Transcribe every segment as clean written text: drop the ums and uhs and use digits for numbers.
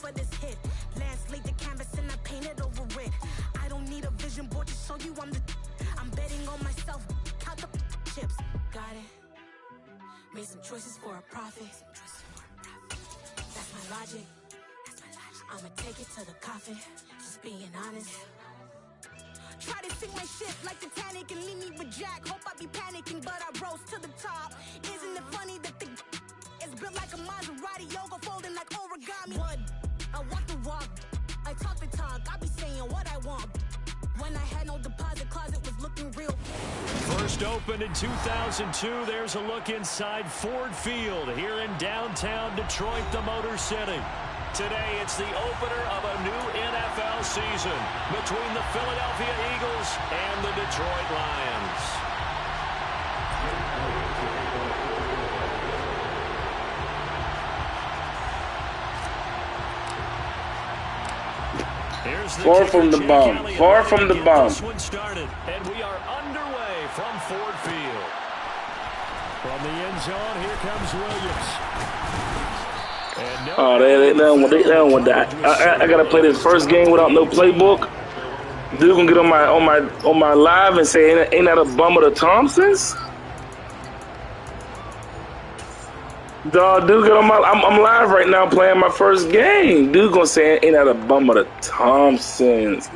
for this hit. Lance laid the canvas and I painted over it. I don't need a vision board to show you I'm betting on myself. Count the chips. Got it. Made some choices for a profit. That's my logic. I'ma take it to the coffin. Just being honest. Try to sing my shit like Titanic and leave me with Jack. Hope I be panicking, but I rose to the top. Isn't it funny that the is built like a Maserati, yoga folding like origami? What? I walk the walk. I talk the talk. I be saying what I want. When I had no deposit, closet was looking real. First opened in 2002. There's a look inside Ford Field here in downtown Detroit, the Motor City. Today, it's the opener of a new NFL season between the Philadelphia Eagles and the Detroit Lions. Far from the bomb. Far from the bomb. This one started, and we are underway from Ford Field. From the end zone, here comes Williams. Oh, they done with that. I gotta play this first game without no playbook. Dude gonna get on my live and say, ain't that a bum of the Thompsons? Dog, dude, get on my. I'm live right now playing my first game. Dude gonna say, ain't that a bum of the Thompsons?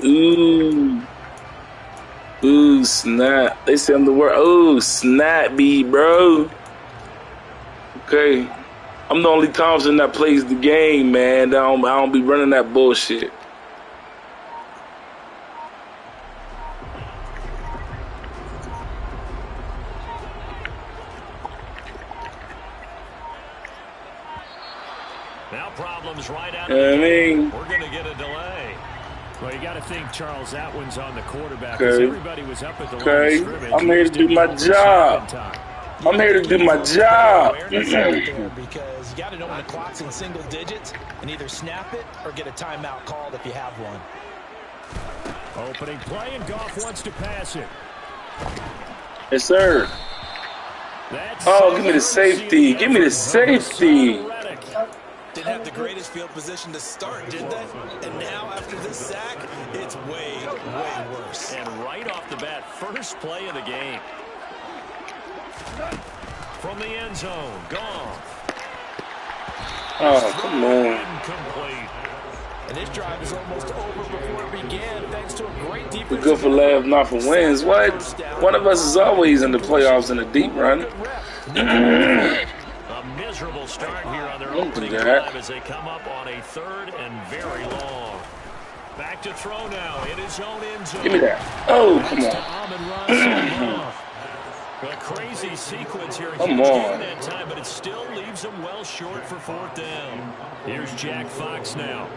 Ooh, snap. They say I'm the word. Ooh, snap, B, bro. Okay. I'm the only Thompson that plays the game, man. I don't be running that bullshit. Now problems right out of the game. We're going to get a delay. Well, you got to think, Charles, that one's on the quarterback. Okay. Everybody was up at the line of scrimmage. I'm here to do my job. I'm here to do my job. Because you got to know when the clock's in single digits and either snap it or get a timeout called if you have one. Opening play, and Goff wants to pass it. Yes, sir. Oh, give me the safety. Give me the safety. Didn't have the greatest field position to start, did they? And now, after this sack, it's way, way worse. And right off the bat, first play of the game. From the end zone, Goff. Oh, come on. Incomplete. And this drive is almost over before it began, thanks to a great defense. We're good for laughs, not for wins. What? One of us is always in the playoffs in a deep run. A miserable start here on their opening drive as they come up on a third and very long. Back to throw now in his own end zone. Give me that. Oh, come on. A crazy sequence here. Come on. That time, but it still leaves them well short for fourth down. Here's Jack Fox now.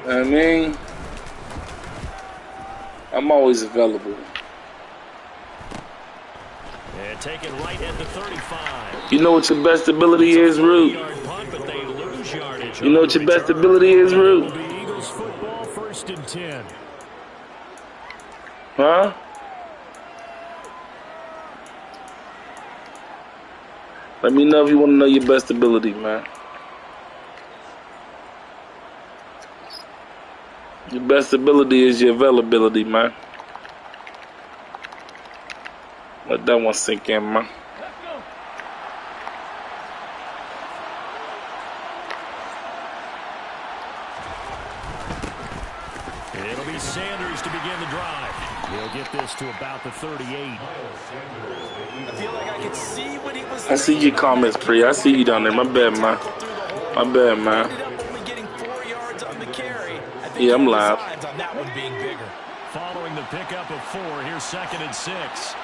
I mean, I'm always available. And taken right at the 35. You know what your best ability is, Rue? You know what your best ability is, Rue? Eagles football, 1st and 10. Huh? Let me know if you want to know your best ability, man. Your best ability is your availability, man. Let that one sink in, man. It'll be Sanders to begin the drive. He'll get this to about the 38. I feel like I can see what he was. I see your comments, Pri. I see you down there. My bad, man. My bad, man. Yeah, I'm live. Following the pickup of 4, here's 2nd and 6.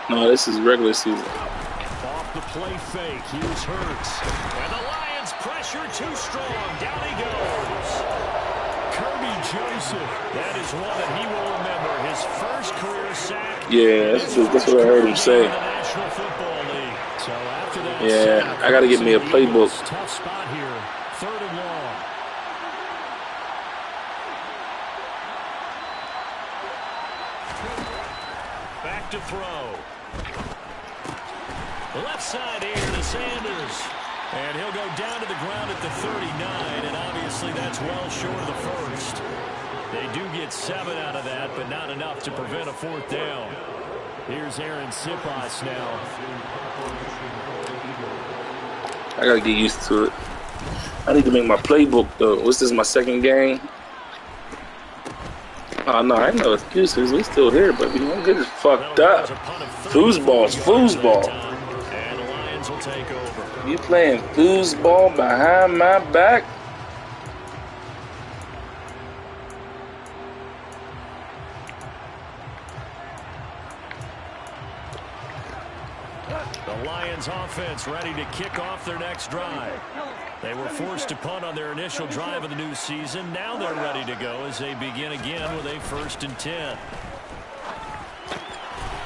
No, this is regular season. Off the play fake, here's Hurts. And the Lions pressure too strong. Down he goes. Kirby Joseph. That is one that he will remember. His first career sack. Yeah, that's what I heard him say. Yeah, I got to get me a playbook. Tough spot here. 3rd and long. Back to throw. Left side here to Sanders. And he'll go down to the ground at the 39, and obviously that's well short of the first. They do get 7 out of that, but not enough to prevent a 4th down. Here's Aaron Siposs now. I gotta get used to it. I need to make my playbook though. What's this, my 2nd game? Oh no, I ain't no excuses. We still here, baby. I'm getting fucked up. Foosball's foosball. And the Lions will take over. You playing foosball behind my back? The Lions offense ready to kick off their next drive. They were forced to punt on their initial drive of the new season. Now they're ready to go as they begin again with a 1st and 10.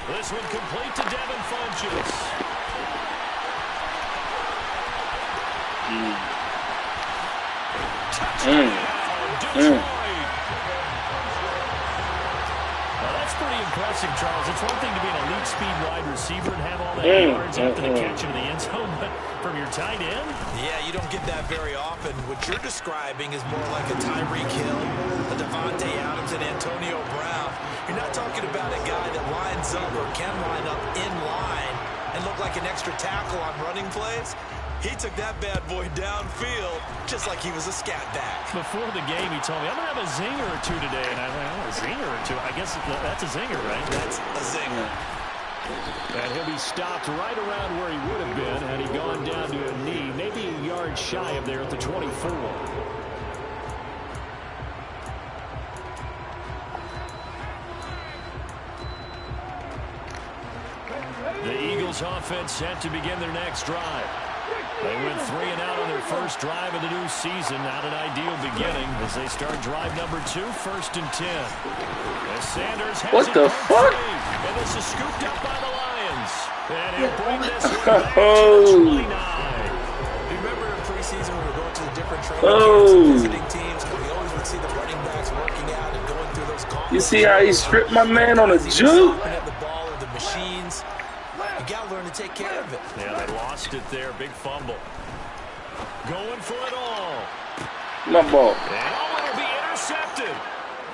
This one complete to Devin Funchess. Touchdown, That's pretty impressive, Charles. It's one thing to be an elite speed wide receiver and have all that yards after the catch into the end zone, but from your tight end? Yeah, you don't get that very often. What you're describing is more like a Tyreek Hill, a Devontae Adams, and Antonio Brown. You're not talking about a guy that lines up or can line up in line and look like an extra tackle on running plays. He took that bad boy downfield just like he was a scat back. Before the game, he told me, I'm going to have a zinger or two today. And I went, a zinger or two? I guess that's a zinger, right? That's a zinger. And he'll be stopped right around where he would have been had he gone down to a knee, maybe a yard shy of there at the 24. The Eagles offense set to begin their next drive. They went 3 and out on their first drive of the new season. Not an ideal beginning as they start drive number 2, 1st and 10. As Sanders has what the fuck? And this is scooped up by the Lions. And he'll bring this one back to the 29. You remember in preseason we were going to the different training camps and visiting teams, and we always would see the running backs working out and going through those combos. You see how he stripped my man on a juke? The ball or the machines. You got to learn to take care of it. Yeah, they lost it there. Big fumble. Going for it all. My ball. And it'll be intercepted.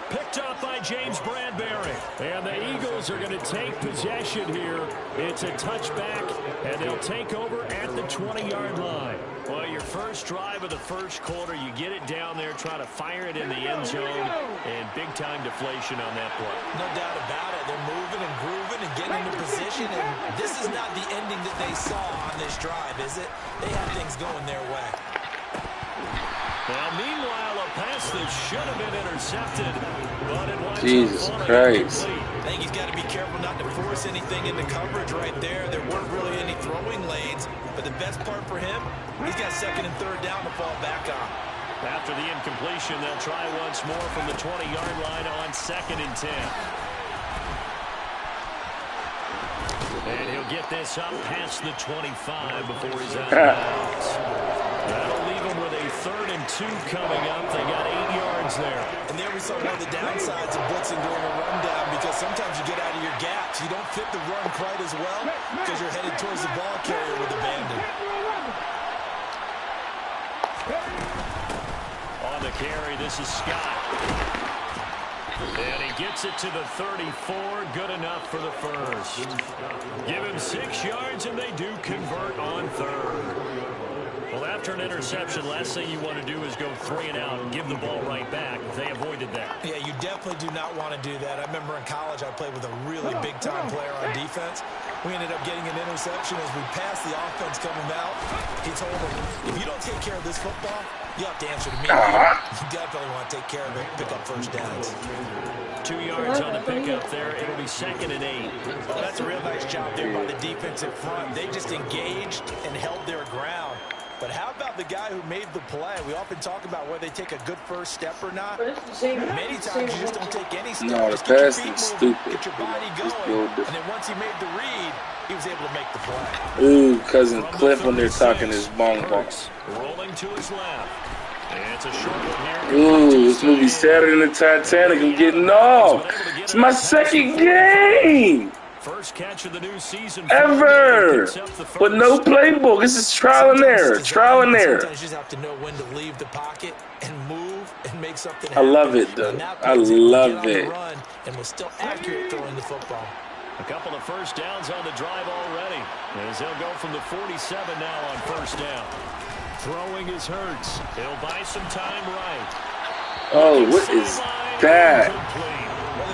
Picked up by James Bradbury. And the Eagles are going to take possession here. It's a touchback, and they'll take over at the 20-yard line. Well, your first drive of the first quarter, you get it down there, try to fire it in the end zone, and big-time deflation on that play. No doubt about it. They're moving and grooving and getting into position, and this is not the ending that they saw on this drive, is it? They have things going their way. Now, meanwhile, a pass that should have been intercepted, but it winds Jesus up Christ. I think he's got to be careful not to force anything into coverage right there. There weren't really any throwing lanes, but the best part for him, he's got 2nd and 3rd down to fall back on. After the incompletion, they'll try once more from the 20-yard line on 2nd and 10. And he'll get this up past the 25 before he's out of bounds. That'll leave him with a 3rd and 2 coming up. They got 8 yards there. And there we saw one of the downsides of blitzing during a rundown, because sometimes you get out of your gaps. You don't fit the run quite as well because you're headed towards the ball carrier with abandon. On the carry, this is Scott. And he gets it to the 34. Good enough for the first. Give him 6 yards, and they do convert on 3rd. Well, after an interception, last thing you want to do is go 3 and out and give the ball right back. They avoided that. Yeah, you definitely do not want to do that. I remember in college I played with a really big-time player on defense. We ended up getting an interception as we passed the offense coming out. He told him, if you don't take care of this football, you have to answer to me. You definitely want to take care of it, pick up first downs. 2 yards on the pickup there. It'll be 2nd and 8. Well, that's a real nice job there by the defensive front. They just engaged and held their ground. But how about the guy who made the play? We often talk about whether they take a good first step or not. Many times you just don't take any steps. No, the just get your pass feet is moving, stupid. get your body going. And then once he made the read, he was able to make the play. Ooh, cousin Cliff when they're talking his bong box. Rolling to his left. And it's a short one here. Ooh, this movie Saturday in the Titanic. I'm getting off. It's my 2nd game. First catch of the new season. Ever. With no playbook. This is trial and error. Trial and error. Sometimes you just have to know when to leave the pocket and move and make something I happen. love it, though. I love it. Run and was still accurate throwing the football. A couple of first downs on the drive already, as they'll go from the 47 now on first down. Throwing is Hurts. He'll buy some time right. Oh, what is that?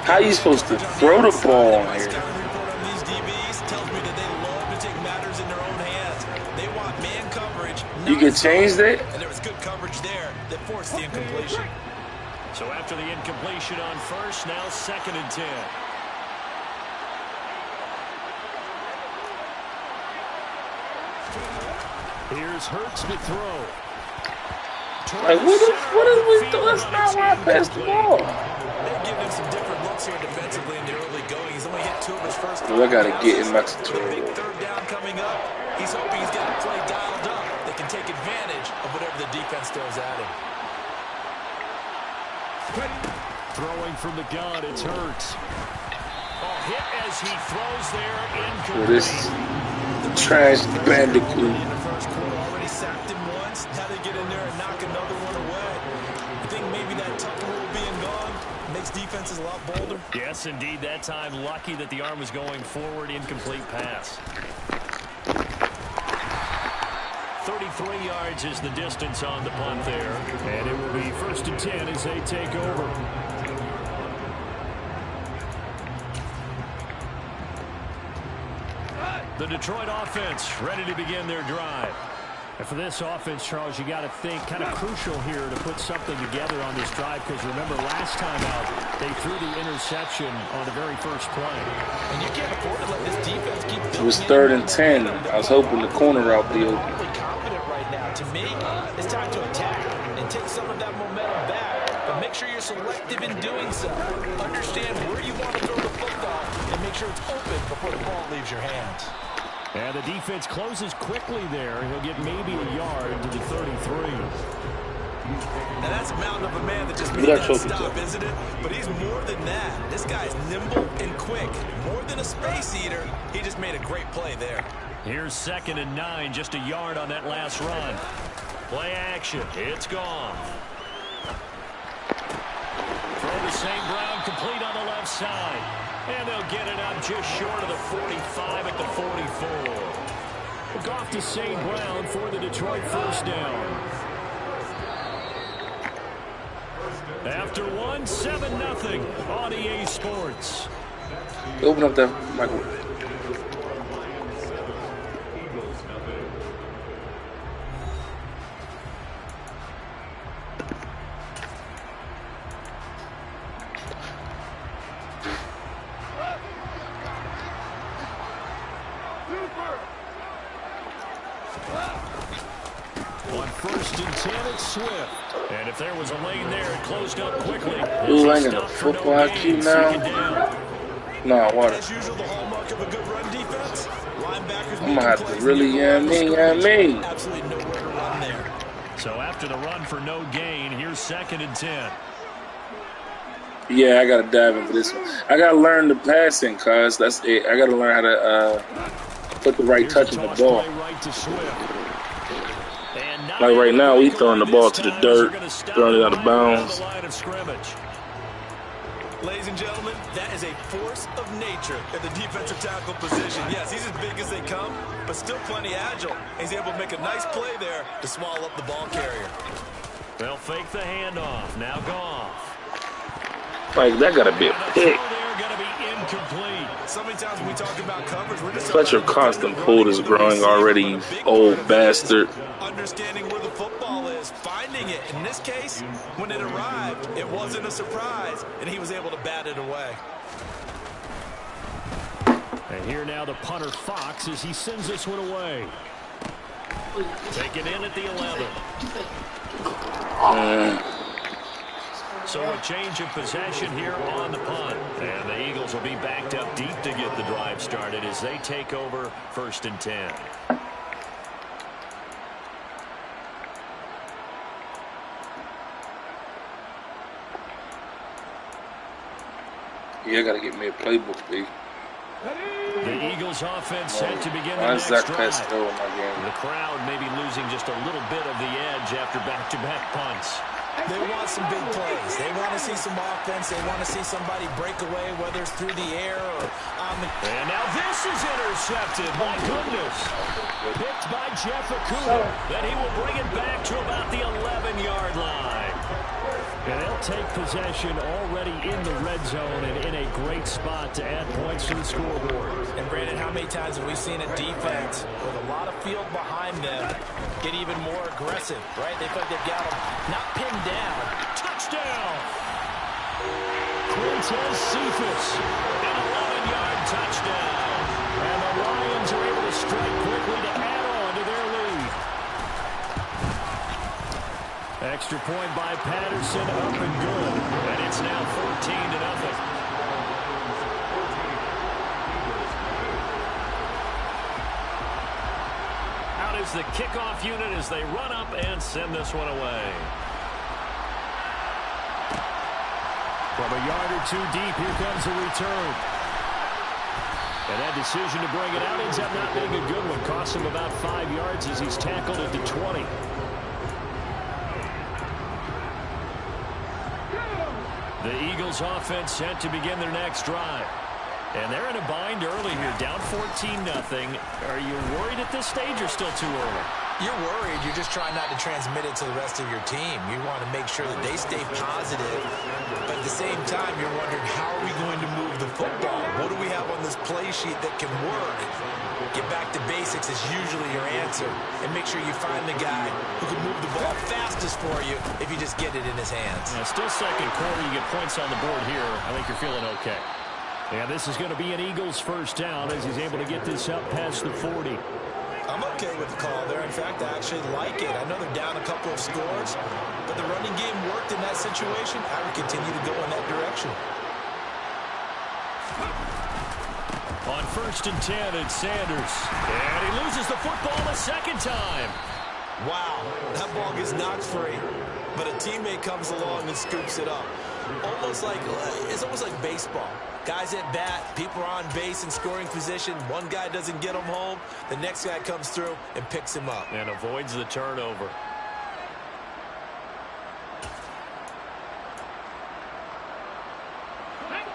How are you supposed to throw the ball on here? These DBs tells me that they love to take matters in their own hands. They want man coverage. You can change that? And there was good coverage there that forced the incompletion. So after the incompletion on first, now 2nd and 10. Here's Hurts to throw. Like, what is we doing? That's not where I passed the ball. They're giving him some different looks here defensively in the early going. He's only hit 2 of his first. Well, I got to get in my Big tutorial. third down coming up. He's hoping he's got a play dialed up. They can take advantage of whatever the defense throws at him. Throwing from the gun, it's Hurts. Oh, hit as he throws there, incomplete. Well, this trash bandicoot. In the first quarter, already sacked him once. Now they get in there and knock another one away. I think maybe that tuck rule being gone makes defenses a lot bolder. Yes, indeed. That time, lucky that the arm was going forward. Incomplete pass. 33 yards is the distance on the punt there. And it will be 1st and 10 as they take over. The Detroit offense ready to begin their drive. And for this offense, Charles, you got to think kind of crucial here to put something together on this drive, because remember last time out they threw the interception on the very first play. And you can't afford to let this defense keep It was 3rd and 10. I was hoping the corner route be open. confident right now. To me, it's time to attack and take some of that momentum back. But make sure you're selective in doing so. Understand where you want to throw the football and make sure it's open before the ball leaves your hands. And the defense closes quickly there. He'll get maybe a yard to the 33. Now that's a mountain of a man that just made that stop, isn't it? But he's more than that. This guy's nimble and quick. More than a space eater, he just made a great play there. Here's 2nd and 9, just a yard on that last run. Play action, it's gone. Throw to St. Brown, complete on the left side. And they'll get it out just short of the 45 at the 44. Goff to St. Brown for the Detroit first down. After 7-0 on EA Sports. Open up that microwave. On 1st and 10, it's Swift. And if there was a lane there, it closed up quickly. Ooh, I ain't got a football IQ now. Nah, water. As usual, the hallmark of a good run defense. Linebackers I'm gonna have to really me. Absolutely nowhere to run there. So after the run for no gain, here's 2nd and 10. Yeah, I gotta dive into this one. I gotta learn the passing, cuz that's it. I gotta learn how to put the right touch on the ball. Like right now, we throwing the ball to the dirt, throwing it out of bounds. Ladies and gentlemen, that is a force of nature at the defensive tackle position. Yes, he's as big as they come, but still plenty agile. He's able to make a nice play there to swallow up the ball carrier. They'll fake the handoff. Now Goff. Like, that gotta be a pick. So many times when we talk about coverage, we're just Fletcher Constant Pool is growing already, you old bastard. Understanding where the football is, finding it. In this case, when it arrived, it wasn't a surprise, and he was able to bat it away. And here now the punter Fox as he sends this one away. Taken in at the 11. So a change of possession here on the punt. And the Eagles will be backed up deep to get the drive started as they take over 1st and 10. Yeah, I gotta get me a playbook, baby. Eagles offense set to begin the Why is Zach next drive. Pascal in my game? The crowd may be losing just a little bit of the edge after back-to-back punts. They want some big plays. They want to see some offense. They want to see somebody break away, whether it's through the air or on the... And now this is intercepted. My goodness. Picked by Jeff Okudah. Then he will bring it back to about the 11-yard line. And they'll take possession already in the red zone and in a great spot to add points to the scoreboard. And Brandon, how many times have we seen a defense with a lot of field behind them get even more aggressive, right? They feel like they've got them not pinned down. Touchdown! Quintez Cephus, an 11-yard touchdown. And the Lions are able to strike quickly to add on to their lead. Extra point by Patterson, up and good. And it's now 14-0. Out is the kickoff unit as they run up and send this one away. From a yard or two deep, here comes a return. And that decision to bring it out ends up not being a good one. Costs him about 5 yards as he's tackled at the 20. The Eagles offense set to begin their next drive. And they're in a bind early here, down 14-0. Are you worried at this stage or still too early? You're worried. You're just trying not to transmit it to the rest of your team. You want to make sure that they stay positive. But at the same time, you're wondering, how are we going to move the football? What do we have on this play sheet that can work? Get back to basics is usually your answer. And make sure you find the guy who can move the ball fastest for you if you just get it in his hands. Yeah, still second quarter. You get points on the board here. I think you're feeling okay. Yeah, this is going to be an Eagles first down as he's able to get this up past the 40. I'm okay with the call there. In fact, I actually like it. I know they're down a couple of scores, but the running game worked in that situation. I would continue to go in that direction. On 1st and 10, it's Sanders. And he loses the football a second time. Wow, that ball gets knocked free, but a teammate comes along and scoops it up. It's almost like baseball. Guys at bat, people are on base in scoring position. One guy doesn't get him home. The next guy comes through and picks him up. And avoids the turnover.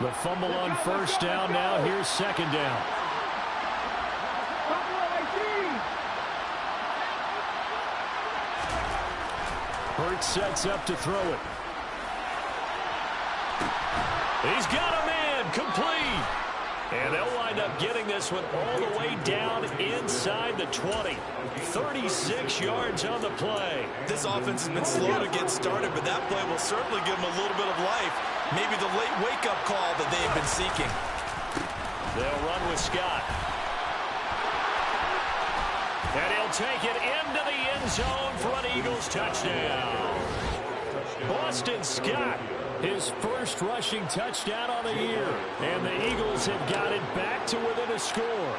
The fumble on first down. Now here's second down. Hurts sets up to throw it. He's got a man, complete. And they'll wind up getting this one all the way down inside the 20. 36 yards on the play. This offense has been slow to get started, but that play will certainly give them a little bit of life. Maybe the late wake-up call that they have been seeking. They'll run with Scott. And he'll take it into the end zone for an Eagles touchdown. Boston Scott, his first rushing touchdown on the year. And the Eagles have got it back to within a score.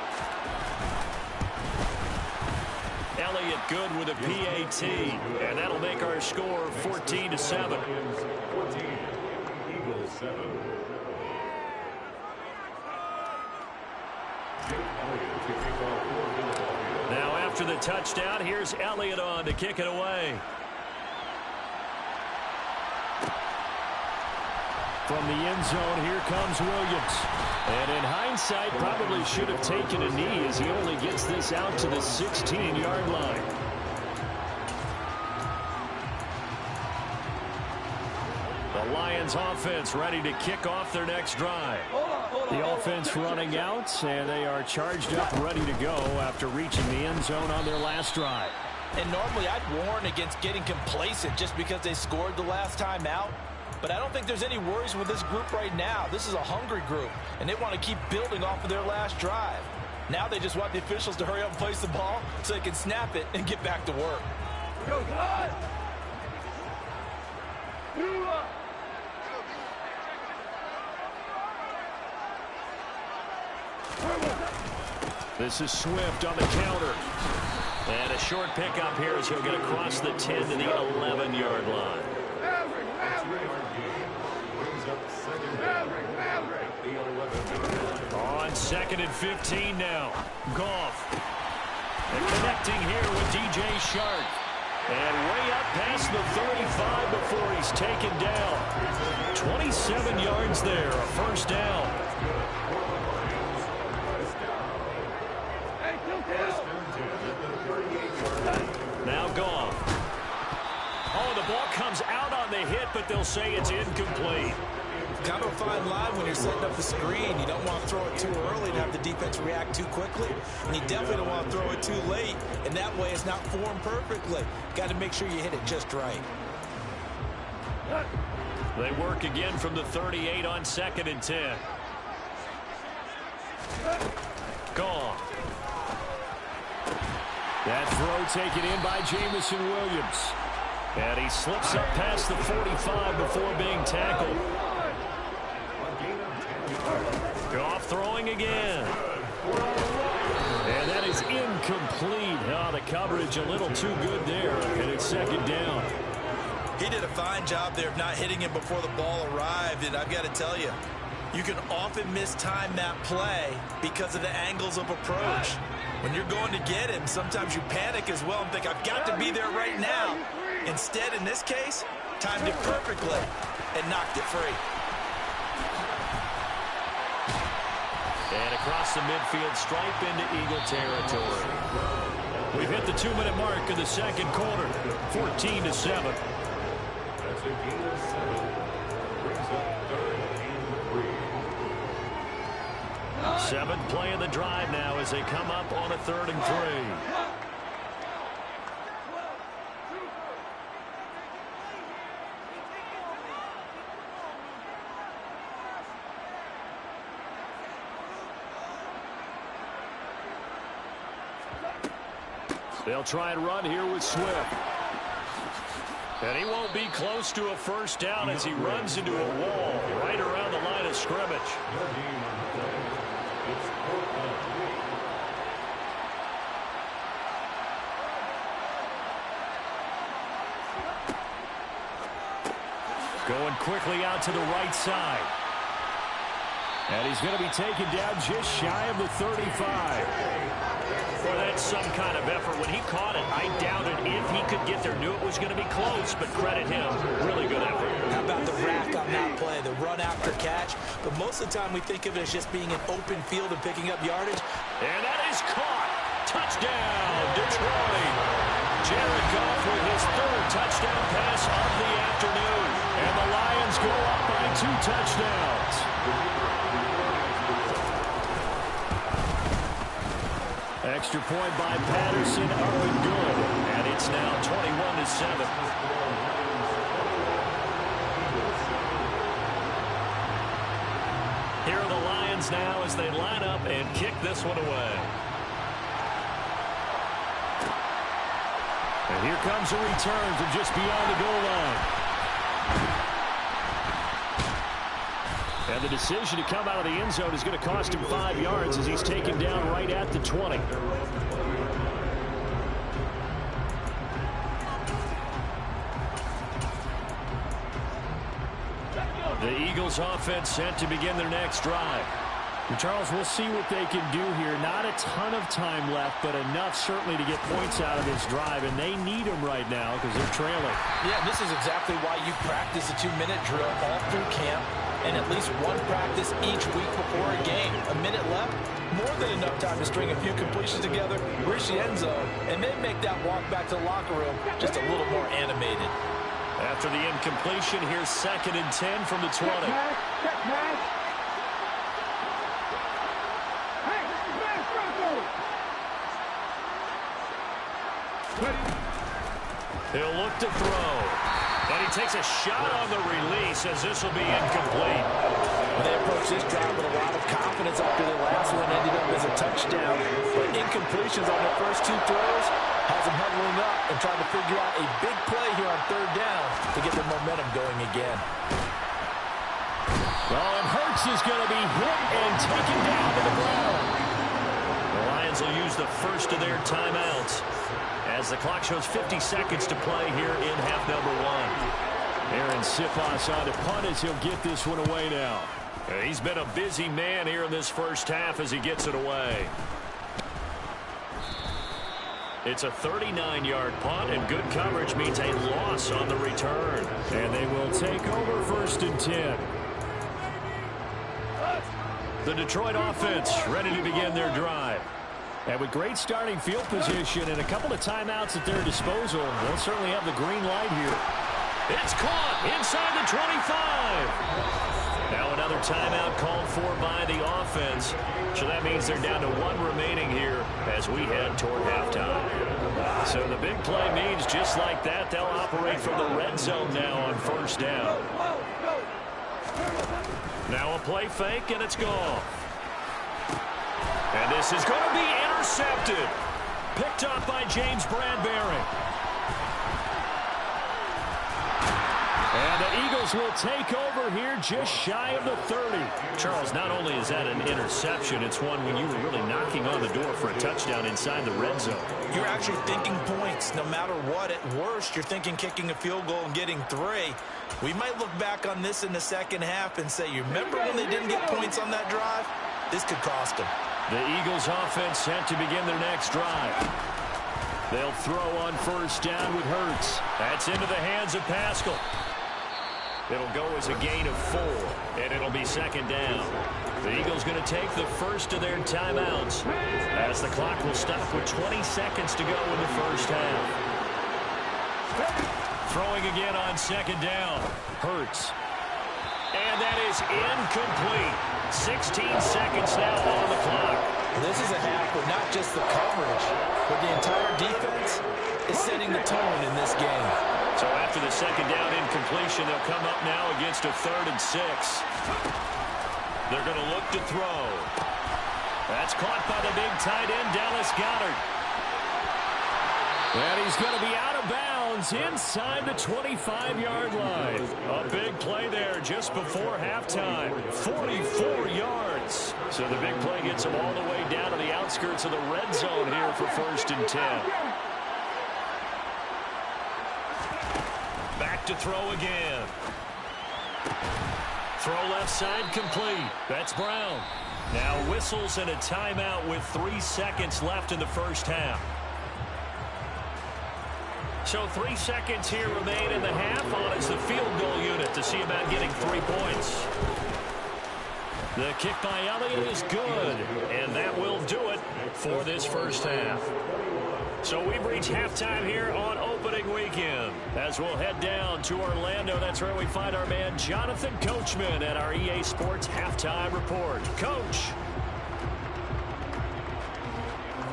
Elliott good with a PAT. And that'll make our score 14-7. Now after the touchdown, here's Elliott on to kick it away. From the end zone, here comes Williams. And in hindsight, probably should have taken a knee as he only gets this out to the 16-yard line. The Lions offense ready to kick off their next drive. The offense running out, and they are charged up, ready to go after reaching the end zone on their last drive. And normally I'd warn against getting complacent just because they scored the last time out. But I don't think there's any worries with this group right now. This is a hungry group, and they want to keep building off of their last drive. Now they just want the officials to hurry up and place the ball so they can snap it and get back to work. This is Swift on the counter. And a short pickup here as he'll get across the 10 to the 11-yard line. On 2nd and 15 now. Goff. And connecting here with DJ Shark. And way up past the 35 before he's taken down. 27 yards there, a first down. Now Goff. Oh, the ball comes out on the hit, but they'll say it's incomplete. Kind of a fine line when you're setting up the screen. You don't want to throw it too early and have the defense react too quickly. And you definitely don't want to throw it too late. And that way it's not formed perfectly. Got to make sure you hit it just right. They work again from the 38 on 2nd and 10. Goff. That throw taken in by Jameson Williams. And he slips up past the 45 before being tackled. Goff throwing again. And that is incomplete. Oh, the coverage a little too good there. And it's 2nd down. He did a fine job there of not hitting him before the ball arrived. And I've got to tell you, you can often mistime that play because of the angles of approach. When you're going to get him, sometimes you panic as well and think, I've got to be there right now. Instead, in this case, timed it perfectly and knocked it free. And across the midfield stripe into Eagle territory. We've hit the 2-minute mark in the 2nd quarter. 14-7. 7th play of the drive now as they come up on a 3rd and 3. They'll try and run here with Swift. And he won't be close to a first down as he runs into a wall right around the line of scrimmage. Going quickly out to the right side. And he's going to be taken down just shy of the 35. Well, that's some kind of effort. When he caught it, I doubted if he could get there. Knew it was going to be close, but credit him. Really good effort. How about the rack on that play, the run after catch? But most of the time we think of it as just being an open field and picking up yardage. And that is caught. Touchdown, Detroit. Jared Goff with his 3rd touchdown pass of the afternoon. And the Lions go up by 2 touchdowns. Extra point by Patterson up and good. And it's now 21-7. Here are the Lions now as they line up and kick this one away. And here comes a return from just beyond the goal line. And the decision to come out of the end zone is going to cost him 5 yards as he's taken down right at the 20. The Eagles offense set to begin their next drive. And Charles, we'll see what they can do here. Not a ton of time left, but enough certainly to get points out of this drive, and they need them right now because they're trailing. Yeah, this is exactly why you practice a 2-minute drill all through camp and at least one practice each week before a game. A minute left, more than enough time to string a few completions together, reach the end zone, and then make that walk back to the locker room just a little more animated. After the incompletion, here's 2nd and 10 from the 20. He'll look to throw. And he takes a shot on the release as this will be incomplete. They approached this drive with a lot of confidence after the last one ended up as a touchdown. But incompletions on the first 2 throws has them huddling up and trying to figure out a big play here on 3rd down to get their momentum going again. Well, and Hurts is going to be hit and taken down to the ground. The Lions will use the first of their timeouts as the clock shows 50 seconds to play here in half number 1. Aaron Siposs on to punt as he'll get this one away now. He's been a busy man here in this first half as he gets it away. It's a 39-yard punt, and good coverage means a loss on the return. And they will take over 1st and 10. The Detroit offense ready to begin their drive. And with great starting field position and a couple of timeouts at their disposal, they'll certainly have the green light here. It's caught inside the 25. Now another timeout called for by the offense. So that means they're down to 1 remaining here as we head toward halftime. So the big play means just like that, they'll operate from the red zone now on 1st down. Now a play fake, and it's gone. And this is going to be intercepted. Picked up by James Bradbury. And the Eagles will take over here just shy of the 30. Charles, not only is that an interception, it's one when you were really knocking on the door for a touchdown inside the red zone. You're actually thinking points. No matter what, at worst, you're thinking kicking a field goal and getting 3. We might look back on this in the second half and say, you remember when they didn't get points on that drive? This could cost them. The Eagles offense set to begin their next drive. They'll throw on 1st down with Hurts. That's into the hands of Pascal. It'll go as a gain of 4, and it'll be 2nd down. The Eagles going to take the first of their timeouts as the clock will stop with 20 seconds to go in the first half. Throwing again on 2nd down. Hurts. And that is incomplete. 16 seconds now on the clock. This is a half where not just the coverage, but the entire defense is setting the tone in this game. So after the 2nd down incompletion, they'll come up now against a 3rd and 6. They're going to look to throw. That's caught by the big tight end, Dallas Goedert. And he's going to be out of bounds inside the 25-yard line. A big play there just before halftime. 44 yards. So the big play gets him all the way down to the outskirts of the red zone here for 1st and 10. Back to throw again. Throw left side complete. That's Brown. Now whistles and a timeout with 3 seconds left in the first half. So 3 seconds here remain in the half on as the field goal unit to see about getting 3 points. The kick by Elliott is good, and that will do it for this first half. So we've reached halftime here on opening weekend. As we'll head down to Orlando, that's where we find our man Jonathan Coachman at our EA Sports Halftime Report. Coach.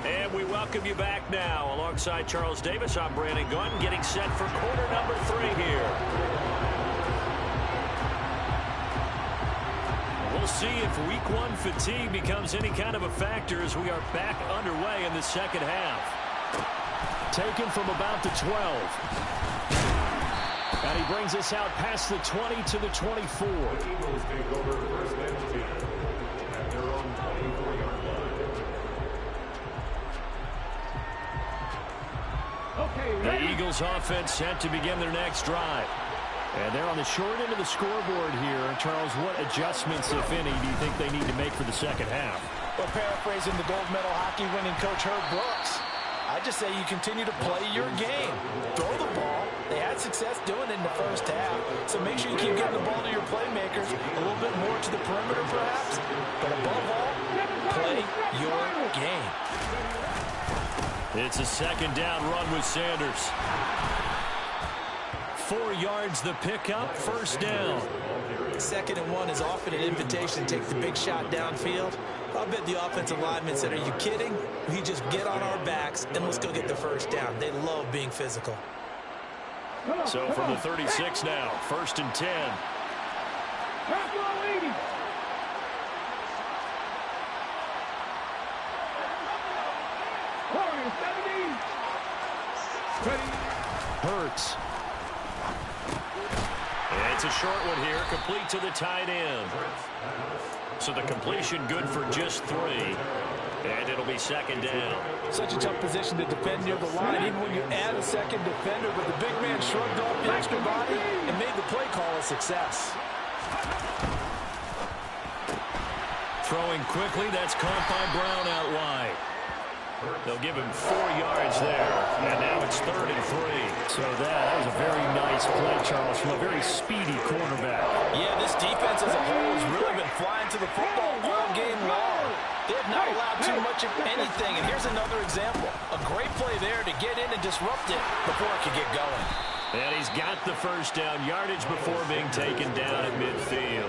And we welcome you back now. Alongside Charles Davis, I'm Brandon Gunn, getting set for quarter number 3 here. We'll see if week 1 fatigue becomes any kind of a factor as we are back underway in the second half. Taken from about the 12. And he brings us out past the 20 to the 24. The Eagles offense set to begin their next drive. And they're on the short end of the scoreboard here. Charles, what adjustments, if any, do you think they need to make for the second half? Well, paraphrasing the gold medal hockey winning coach Herb Brooks, I just say you continue to play your game. Throw the ball. They had success doing it in the first half. So make sure you keep getting the ball to your playmakers, a little bit more to the perimeter perhaps. But above all, play your game. It's a 2nd down run with Sanders. 4 yards the pickup, 1st down. 2nd and 1 is often an invitation to take the big shot downfield. I'll bet the offensive linemen said, are you kidding? We just get on our backs and let's go get the 1st down. They love being physical. So from the 36 now, 1st and 10. Hurts. It's a short one here, complete to the tight end. So the completion good for just 3. And it'll be 2nd down. Such a tough position to defend near the line, even when you add a second defender, but the big man shrugged off the extra body and made the play call a success. throwing quickly. That's caught by Brown out wide. They'll give him 4 yards there, and now it's 3rd and 3. So that was a very nice play, Charles, from a very speedy quarterback. Yeah, this defense as a whole has really been flying to the football all game long. They have not allowed too much of anything, and here's another example. A great play there to get in and disrupt it before it could get going. And he's got the first down yardage before being taken down at midfield.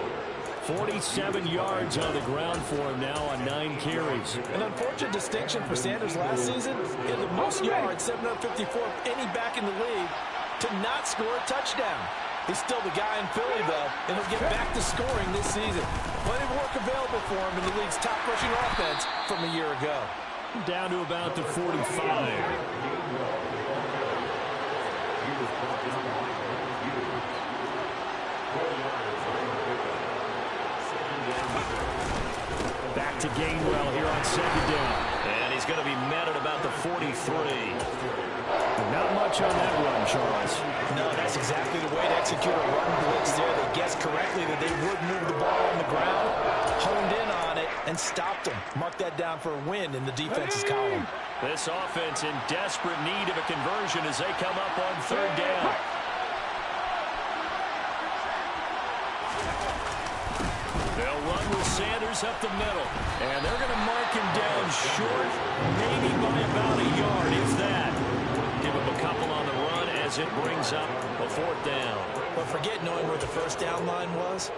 47 yards on the ground for him now on 9 carries. An unfortunate distinction for Sanders last season. He had the most yards, 754 of any back in the league, to not score a touchdown. He's still the guy in Philly, though, and he'll get back to scoring this season. Plenty of work available for him in the league's top rushing offense from a year ago. Down to about the 45. Back to Gainwell here on 2nd down. And he's going to be met at about the 43. Not much on that run, Charles. No, that's exactly the way to execute a run blitz there. They guessed correctly that they would move the ball on the ground, honed in on it, and stopped them. Mark that down for a win in the defense's column. This offense in desperate need of a conversion as they come up on 3rd down. They'll run with Sanders up the middle. And they're going to mark him down short, maybe by about a yard, if that. Give him a couple on the run as it brings up a 4th down. But forget knowing where the first down line was.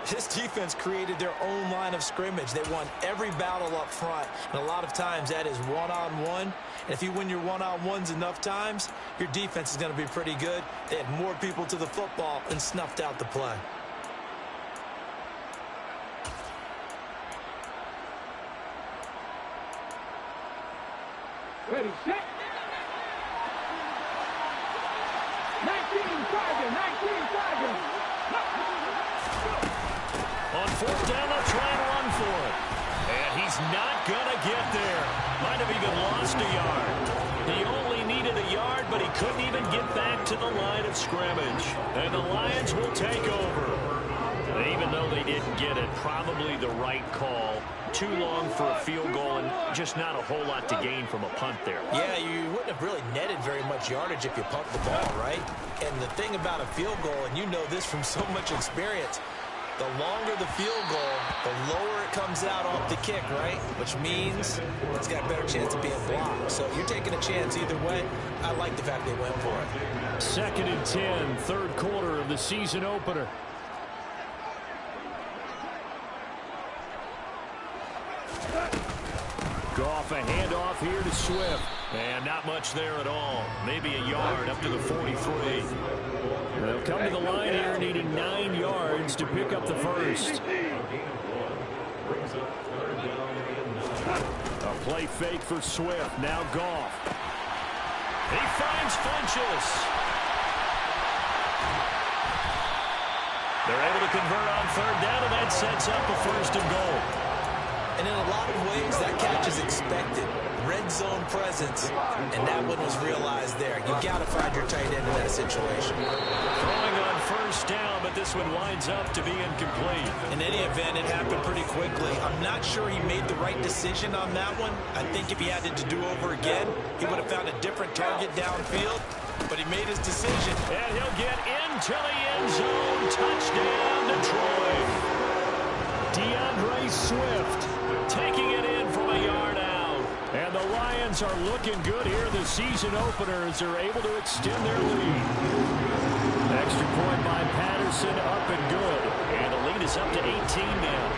This defense created their own line of scrimmage. They won every battle up front. And a lot of times that is one-on-one. And if you win your one-on-ones enough times, your defense is going to be pretty good. They had more people to the football and snuffed out the play. Ready, set. 19 Tiger, 19 Tiger. On 4th down, they'll try and run for it. And he's not going to get there. Might have even lost a yard. He only needed a yard, but he couldn't even get back to the line of scrimmage. And the Lions will take over. Even though they didn't get it, probably the right call. Too long for a field goal and just not a whole lot to gain from a punt there. Yeah, you wouldn't have really netted very much yardage if you pumped the ball, right? And the thing about a field goal, and you know this from so much experience, the longer the field goal, the lower it comes out off the kick, right? Which means it's got a better chance of being blocked. So you're taking a chance either way. I like the fact they went for it. 2nd and 10, 3rd quarter of the season opener. Goff, a handoff here to Swift. And not much there at all. Maybe a yard up to the 43. They'll come to the line here needing 9 yards to pick up the first. A play fake for Swift. Now Goff. He finds Funchess. They're able to convert on 3rd down, and that sets up a 1st and goal. And in a lot of ways, that catch is expected. Red zone presence, and that one was realized there. You've got to find your tight end in that situation. Throwing on 1st down, but this one winds up to be incomplete. In any event, it happened pretty quickly. I'm not sure he made the right decision on that one. I think if he had to do over again, he would have found a different target downfield, but he made his decision. And he'll get into the end zone. Touchdown, Detroit. DeAndre Swift taking it in from a yard out. And the Lions are looking good here the season opener as they're able to extend their lead. Extra point by Patterson, up and good. And the lead is up to 18 now.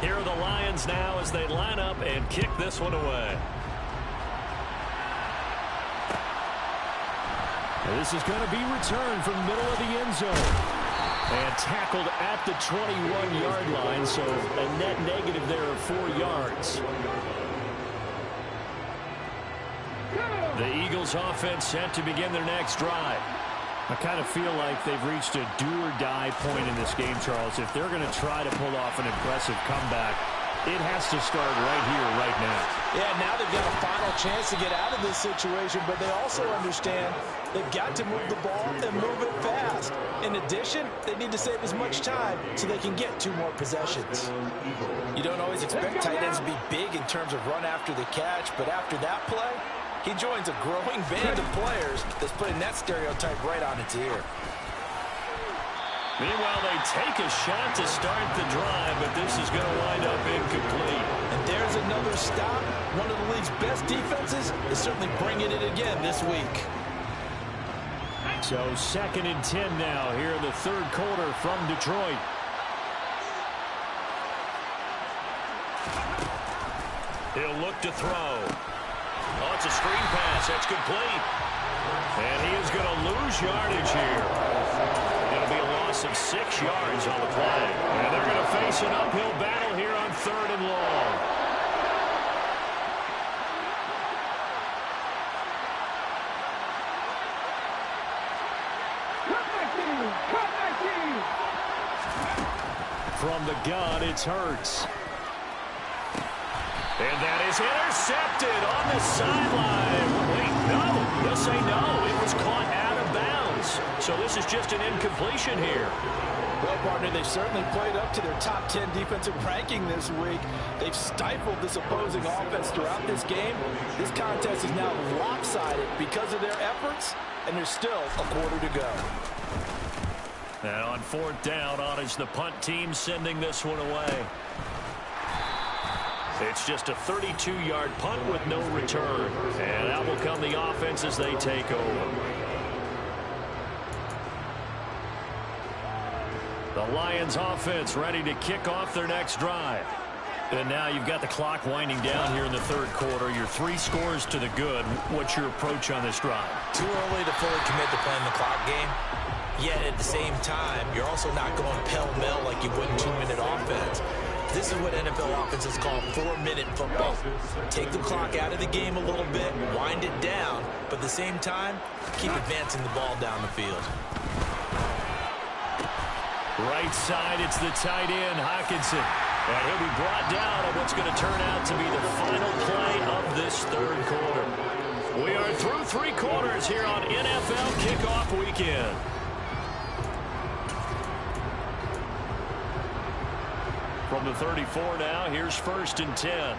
Here are the Lions now as they line up and kick this one away. This is going to be returned from the middle of the end zone. And tackled at the 21-yard line, so a net negative there of 4 yards. The Eagles offense set to begin their next drive. I kind of feel like they've reached a do-or-die point in this game, Charles. If they're going to try to pull off an impressive comeback, It has to start right here, right now. Yeah, now they've got a final chance to get out of this situation, but they also understand they've got to move the ball and move it fast. In addition, they need to save as much time so they can get 2 more possessions. You don't always expect tight ends to be big in terms of run after the catch, but after that play, he joins a growing band of players that's putting that stereotype right on its ear. Meanwhile, they take a shot to start the drive, but this is going to wind up incomplete. And there's another stop. One of the league's best defenses is certainly bringing it again this week. So 2nd and 10 now here in the 3rd quarter from Detroit. He'll look to throw. Oh, it's a screen pass. That's complete. And he is going to lose yardage here. It'll be a loss of 6 yards on the play. And they're going to face an uphill battle here on 3rd and long. From the gun, it's Hurts. And that is intercepted on the sideline. Wait, no. They'll say no. It was caught out of bounds. So this is just an incompletion here. Well, partner, they've certainly played up to their top 10 defensive ranking this week. They've stifled this opposing offense throughout this game. This contest is now lopsided because of their efforts, and there's still a quarter to go. And on 4th down, on is the punt team sending this one away. It's just a 32-yard punt with no return. And out will come the offense as they take over. The Lions offense ready to kick off their next drive. And now you've got the clock winding down here in the 3rd quarter. Your 3 scores to the good. What's your approach on this drive? Too early to fully commit to playing the clock game. Yet at the same time, you're also not going pell-mell like you would in 2-minute offense. This is what NFL offenses call 4-minute football. Take the clock out of the game a little bit, wind it down, but at the same time, keep advancing the ball down the field. Right side, it's the tight end, Hockenson. And he'll be brought down on what's going to turn out to be the final play of this 3rd quarter. We are through 3 quarters here on NFL Kickoff Weekend. From the 34 now, here's 1st and 10.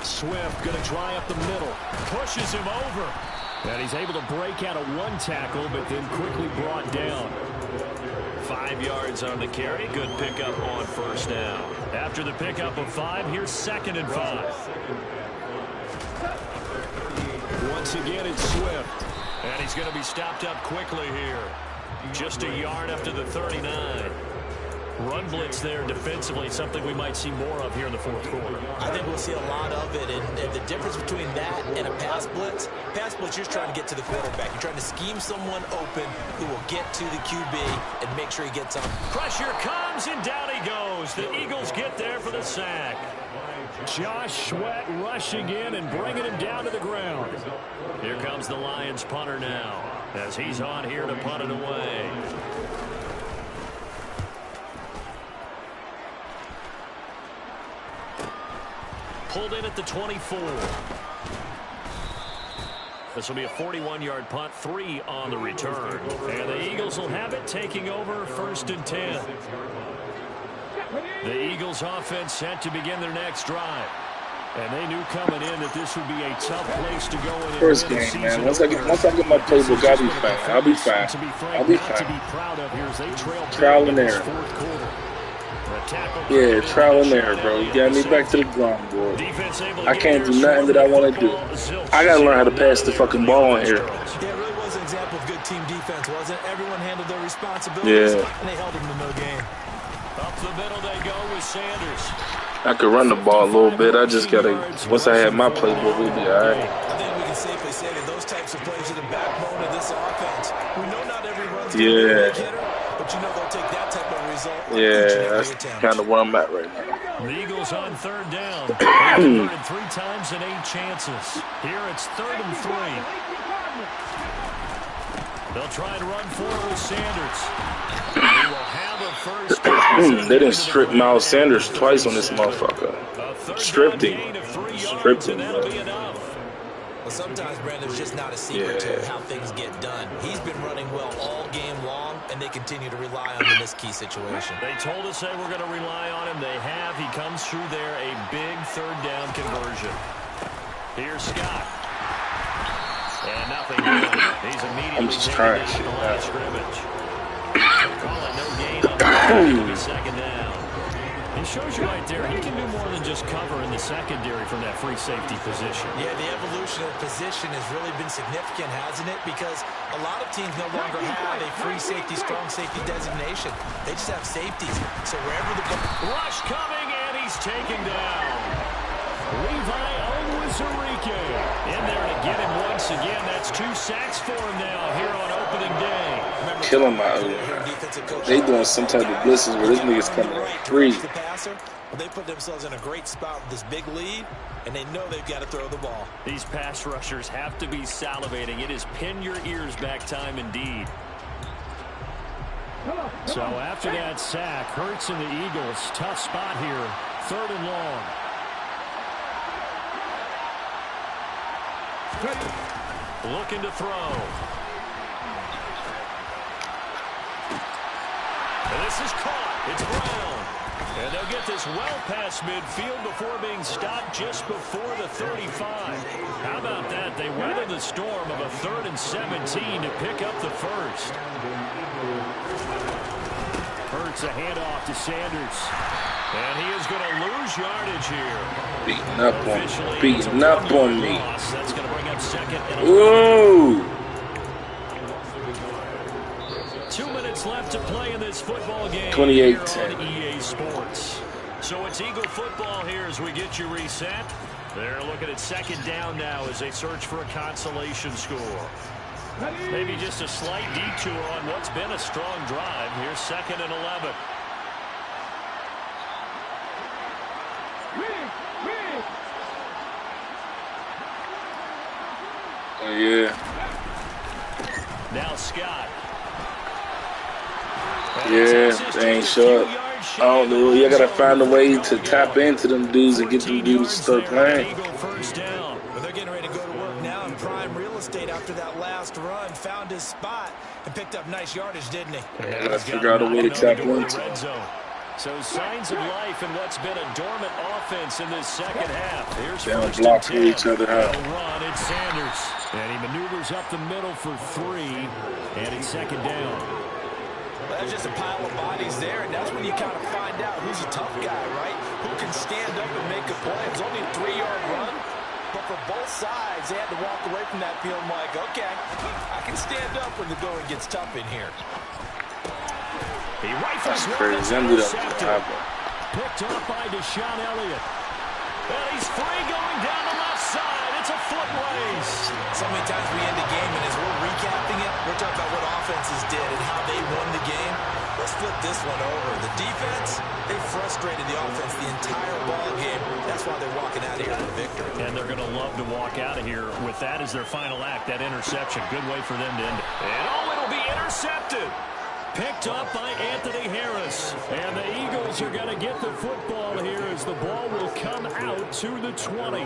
Swift going to dry up the middle. Pushes him over. And he's able to break out of 1 tackle, but then quickly brought down. 5 yards on the carry. Good pickup on 1st down. After the pickup of 5, here's 2nd and 5. Once again, it's Swift. And he's going to be stopped up quickly here. Just a yard after the 39. Run blitz there defensively, something we might see more of here in the 4th quarter. I think we'll see a lot of it, and the difference between that and a pass blitz, you're just trying to get to the quarterback. You're trying to scheme someone open who will get to the QB and make sure he gets on. Pressure comes, and down he goes. The Eagles get there for the sack. Josh Sweat rushing in and bringing him down to the ground. Here comes the Lions punter now, as he's on here to punt it away. Pulled in at the 24. This will be a 41-yard punt, 3 on the return. And the Eagles will have it, taking over 1st and 10. The Eagles offense set to begin their next drive. And they knew coming in that this would be a tough place to go in. First game, man. Once I get my playbook, I'll be fine. I'll be fine. I'll be fine. Trial and error. Yeah, trial and error, bro. You got me back to the drawing board. I can't do nothing that I want to do. I got to learn how to pass the fucking ball in here. Yeah, it really was an example of good team defense, wasn't it? Everyone handled their responsibilities, and they held them to no gain. Up the middle they go with Sanders. I could run the ball a little bit. I just got to, once I have my playbook, we'll be all right. I think we can safely say that those types of plays are the backbone of this offense. We know not every run's going to be a big hitter, but you know they'll take that type of result. Yeah, that's kind of where I'm at right now. The Eagles on 3rd down. They converted 3 times in 8 chances. Here it's 3rd and 3. They'll try and run forward with Sanders. He will have a first down. They didn't strip Miles Sanders twice on this motherfucker. Stripped him. Stripped him, bro. Well, sometimes, Brandon, it's just not a secret to how things get done. He's been running well all game long, and they continue to rely on him in this key situation. They told us they were going to rely on him. They have. He comes through there, a big third down conversion. Here's Scott. And nothing doing. He's immediately taken to the line of scrimmage. Call it no gain on the second down. He shows you right there, he can do more than just cover in the secondary from that free safety position. Yeah, the evolution of position has really been significant, hasn't it? Because a lot of teams no longer have a free safety, strong safety designation. They just have safeties. So wherever the rush coming, and he's taken down. Levi Onwuzurike in there to get him once again. That's 2 sacks for him now here on opening day. Killing my own. They doing some type of blitzes where this nigga's coming in 3. They put themselves in a great spot with this big lead, and they know they've got to throw the ball. These pass rushers have to be salivating. It is pin your ears back time indeed. So after that sack, Hurts and the Eagles, tough spot here. 3rd and long. Looking to throw. And this is caught. It's Brown. And they'll get this well past midfield before being stopped just before the 35. How about that? They weather the storm of a 3rd and 17 to pick up the first. Hurts a handoff to Sanders. And he is going to lose yardage here. Beating up on me. Beating up on me. That's going to bring up 2nd and 11. Ooh. 2 minutes left to play in this football game 28-10 on EA Sports. So it's Eagle football here as we get you reset. They're looking at 2nd down now as they search for a consolation score. Maybe just a slight detour on what's been a strong drive. Here's 2nd and 11. Oh, yeah. Now Scott. Yeah, they ain't sure. I don't know. You gotta find a way to tap into them dudes and get them dudes to start playing. Well, they're getting ready to go to work now in prime real estate after that last run. Found his spot and picked up nice yardage, didn't he? Yeah, gotta figure out a way to tap into. So signs of life in what's been a dormant offense in this second half. Here's they don't 1st block and 10. for each other, huh? Run, it's Sanders. And he maneuvers up the middle for 3. And it's 2nd down. Well, that's just a pile of bodies there, and that's when you kind of find out who's a tough guy, right? Who can stand up and make a play. It was only a 3-yard run, but for both sides, they had to walk away from that feeling like, okay, I can stand up when the going gets tough in here. He rifles crazy. Picked up by Deshaun Elliott. And he's free going down the left side. It's a foot race. So many times we end the game, and as we're recapping it, we're talking about what offenses did and how they won the game. Let's flip this one over. The defense, they frustrated the offense the entire ball game. That's why they're walking out of here with victory. And they're going to love to walk out of here with that as their final act, that interception. Good way for them to end it. And it'll be intercepted. Picked up by Anthony Harris. And the Eagles are going to get the football here as the ball will come out to the 20.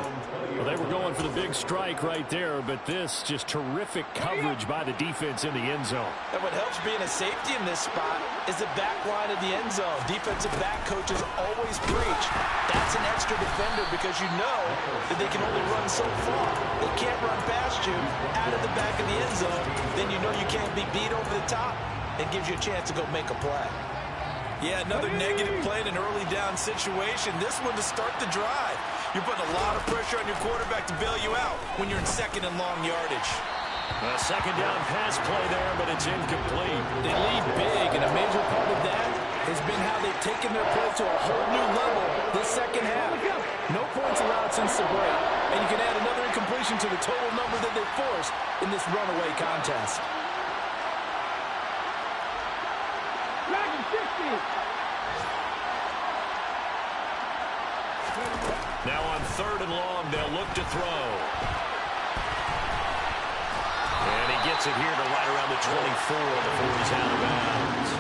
Well, they were going for the big strike right there, but this just terrific coverage by the defense in the end zone. And what helps being a safety in this spot is the back line of the end zone. Defensive back coaches always preach. That's an extra defender because you know that they can only run so far. They can't run past you out of the back of the end zone. Then you know you can't be beat over the top. It gives you a chance to go make a play. Yeah, another negative play in an early down situation. This one to start the drive. You're putting a lot of pressure on your quarterback to bail you out when you're in 2nd and long yardage. A 2nd down pass play there, but it's incomplete. They lead big, and a major part of that has been how they've taken their play to a whole new level this second half. No points allowed since the break, and you can add another incompletion to the total number that they've forced in this runaway contest. Now on 3rd and long, they'll look to throw. And he gets it here to right around the 24 before he's out of bounds.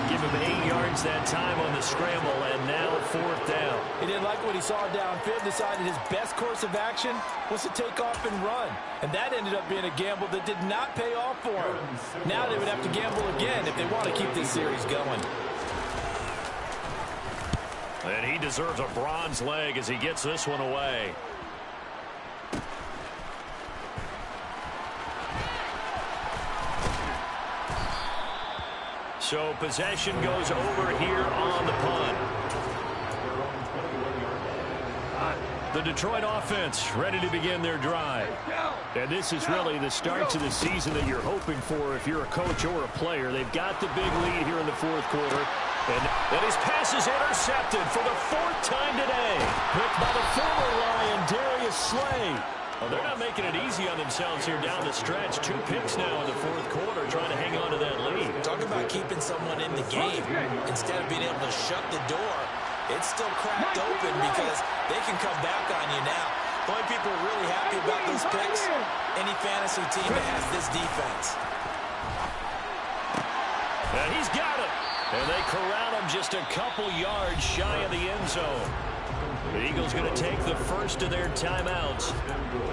give him 8 yards that time on the scramble, and now 4th down. He didn't like what he saw downfield, decided his best course of action was to take off and run. And that ended up being a gamble that did not pay off for him. Now they would have to gamble again if they want to keep this series going. And he deserves a bronze leg as he gets this one away. So possession goes over here on the punt. The Detroit offense ready to begin their drive. And this is really the start to the season that you're hoping for if you're a coach or a player. They've got the big lead here in the 4th quarter. And his pass is intercepted for the 4th time today. Picked by the former Lion, Darius Slay. Well, they're not making it easy on themselves here down the stretch. 2 picks now in the 4th quarter, trying to hang on to that lead. Talk about keeping someone in the game. Instead of being able to shut the door, it's still cracked open because they can come back on you now. The only people are really happy about those picks, any fantasy team that has this defense. And he's got it. And they corral him just a couple yards shy of the end zone. The Eagles going to take the first of their timeouts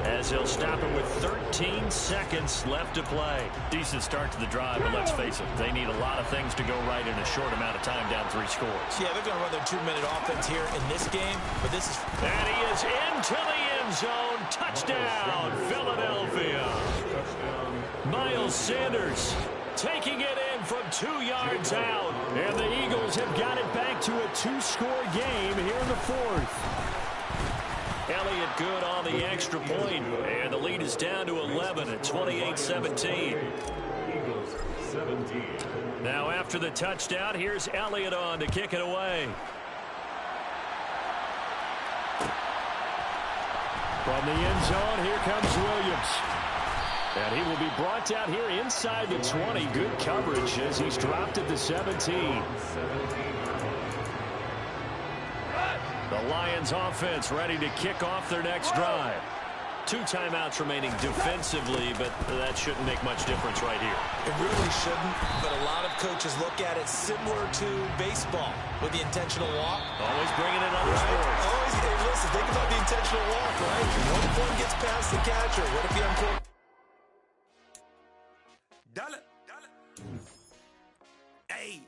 as they'll stop it with 13 seconds left to play. Decent start to the drive, but let's face it, they need a lot of things to go right in a short amount of time down 3 scores. Yeah, they're going to run their 2-minute offense here in this game, but this is... And he is into the end zone. Touchdown, Philadelphia. Miles Sanders taking it in from 2 yards out. And the Eagles have got it back to a 2-score game here in the 4th. Elliott good on the extra point, and the lead is down to 11 at 28-17. Now after the touchdown, here's Elliott on to kick it away. From the end zone, here comes Williams. And he will be brought down here inside the 20. Good coverage as he's dropped at the 17. The Lions offense ready to kick off their next drive. 2 timeouts remaining defensively, but that shouldn't make much difference right here. It really shouldn't, but a lot of coaches look at it similar to baseball with the intentional walk. Always bringing in other sports. Always, hey, listen, think about the intentional walk, right? What if one gets past the catcher? What if the uncalled? Dollar. Hey,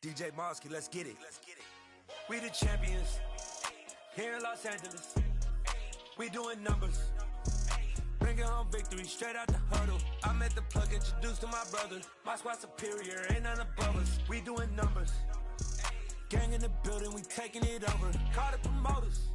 DJ Mosky, let's get it. We the champions here in Los Angeles. We doing numbers. Bringing home victory straight out the huddle. I'm at the plug, introduced to my brother. My squad superior, ain't none above us. We doing numbers. Gang in the building, we taking it over. Call the promoters.